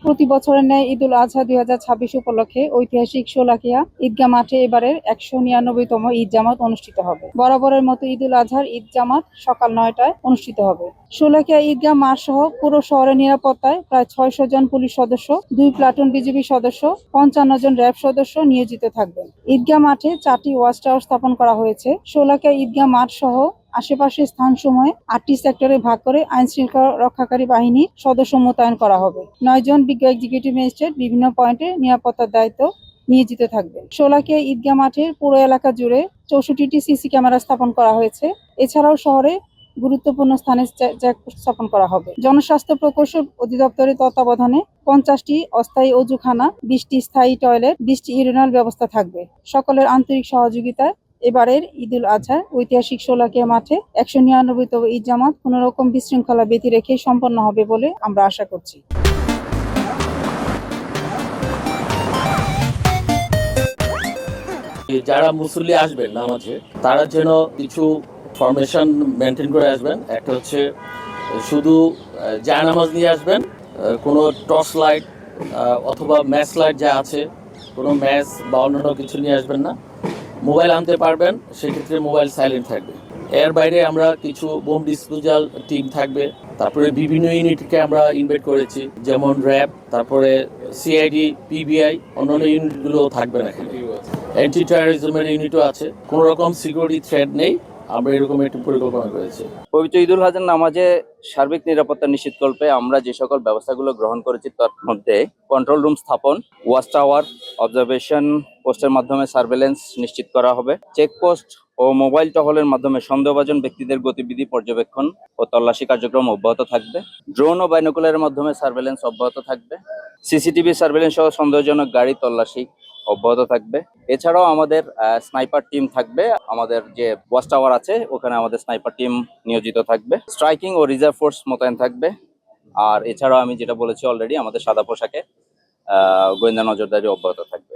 প্রতি বছরের ন্যায় ঈদুল আজহা 2026 উপলক্ষে ঐতিহাসিক শোলাকিয়া ঈদগাহ মাঠে এবারের 199তম ঈদ জামাত অনুষ্ঠিত হবে। বরাবরের মতো ঈদুল আজহার ঈদ জামাত সকাল 9টায় অনুষ্ঠিত হবে। শোলাকিয়া ঈদগাহ মাঠ সহ পুরো শহরের নিরাপত্তায় প্রায় 600 জন পুলিশ সদস্য, 2 প্লাটুন বিজিবি সদস্য, 55 জন র্যাব সদস্য নিয়োজিত থাকবেন। ঈদগাহ মাঠে 4টি ওয়াচ টাওয়ার স্থাপন করা হয়েছে। শোলাকিয়া ঈদগাহ মাঠ সহ আশেপাশের স্থানসমূহে 8টি সেক্টরে ভাগ করে আইনশৃঙ্খলা রক্ষাকারী বাহিনীর সদস্য মোতায়েন করা হবে। 9 জন বিজ্ঞ এক্সিকিউটিভ ম্যাজিস্ট্রেট বিভিন্ন পয়েন্টে নিরাপত্তার দায়িত্ব নিয়োজিত থাকবেন। শোলাকিয়া ঈদগাহ মাঠের পুরো এলাকা জুড়ে 64টি সিসি ক্যামেরা স্থাপন করা হয়েছে। এছাড়াও শহরে গুরুত্বপূর্ণ স্থানে চেকপোস্ট স্থাপন করা হবে। জনস্বাস্থ্য প্রকৌশল অধিদপ্তরের তত্ত্বাবধানে 50টি অস্থায়ী অজুখানা, 20টি স্থায়ী টয়লেট, 20টি ইউরিনাল ব্যবস্থা থাকবে। সকলের আন্তরিক সহযোগিতায় এবারের ঈদুল আজহার ঐতিহাসিক শোলাকিয়া মাঠে 199তম ঈদ জামাত কোনোরকম বিশৃঙ্খলা ব্যতি রেখে সম্পন্ন হবে বলে আমরা আশা করছি। যারা মুসল্লি আসবেন নামাজে, তারা যেন কিছু ফরমেশন মেনটেন করে আসবেন। একটা হচ্ছে শুধু জায়নামাজ নিয়ে আসবেন, কোনো টর্চ লাইট অথবা ম্যাচ লাইট যা আছে, কোনো ম্যাচ বা অন্যান্য কিছু নিয়ে আসবেন না। মোবাইল আনতে পারবেন, সেক্ষেত্রে মোবাইল সাইলেন্ট থাকবে। এর বাইরে আমরা কিছু বোম ডিসপোজাল টিম থাকবে। তারপরে বিভিন্ন ইউনিটকে আমরা ইনভাইট করেছি, যেমন র্যাব, তারপরে সিআইডি, পিবিআই, অন্যান্য ইউনিটগুলো থাকবে না। এখানে অ্যান্টি টেরোরিজমের ইউনিটও আছে। কোনো রকম সিকিউরিটি থ্রেট নেই। আমরা এরকম একটি পরিকল্পনা করেছি। পবিত্র ঈদুল আজহার নামাজে সার্বিক নিরাপত্তা নিশ্চিতকল্পে আমরা যে সকল ব্যবস্থাগুলো গ্রহণ করেছি তার মধ্যে কন্ট্রোল রুম স্থাপন, ওয়াচ টাওয়ার, অবজারভেশন পোস্টের মাধ্যমে সার্ভেলেন্স নিশ্চিত করা হবে, চেকপোস্ট ও মোবাইল টহলের মাধ্যমে সন্দেহভাজন ব্যক্তিদের গতিবিধি পর্যবেক্ষণ ও তল্লাশি কার্যক্রম অব্যাহত থাকবে, ড্রোন ও বাইনোকুলারের মাধ্যমে সার্ভেলেন্স অব্যাহত থাকবে, সিসিটিভি সার্ভেলেন্স সহ সন্দেহজনক গাড়ি তল্লাশি অব্যাহত থাকবে। এছাড়াও আমাদের স্নাইপার টিম থাকবে। আমাদের যে ওয়াচ টাওয়ার আছে ওখানে আমাদের স্নাইপার টিম নিয়োজিত থাকবে। স্ট্রাইকিং ও রিজার্ভ ফোর্স মোতায়েন থাকবে। আর এছাড়াও আমি যেটা বলেছি অলরেডি, আমাদের সাদা পোশাকে গোয়েন্দা নজরদারি অব্যাহত থাকবে।